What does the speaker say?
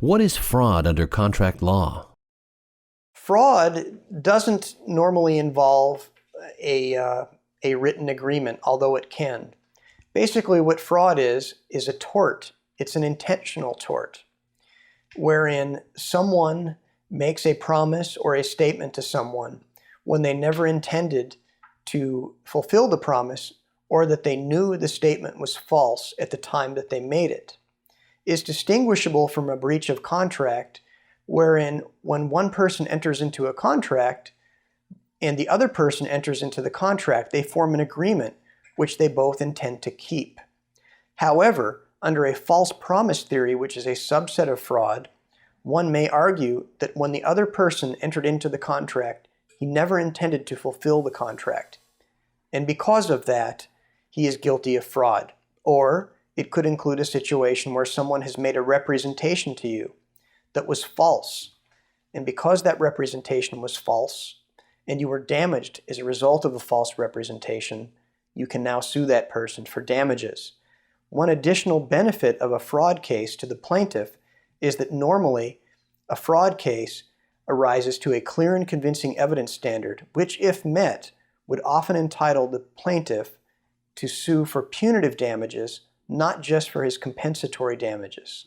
What is fraud under contract law? Fraud doesn't normally involve a written agreement, although it can. Basically, what fraud is a tort. It's an intentional tort, wherein someone makes a promise or a statement to someone when they never intended to fulfill the promise, or that they knew the statement was false at the time that they made it. Is distinguishable from a breach of contract, wherein when one person enters into a contract and the other person enters into the contract, they form an agreement which they both intend to keep. However, under a false promise theory, which is a subset of fraud, one may argue that when the other person entered into the contract, he never intended to fulfill the contract. And because of that, he is guilty of fraud. Or it could include a situation where someone has made a representation to you that was false. And because that representation was false, and you were damaged as a result of a false representation, you can now sue that person for damages. One additional benefit of a fraud case to the plaintiff is that normally a fraud case arises to a clear and convincing evidence standard, which, if met, would often entitle the plaintiff to sue for punitive damages, not just for his compensatory damages.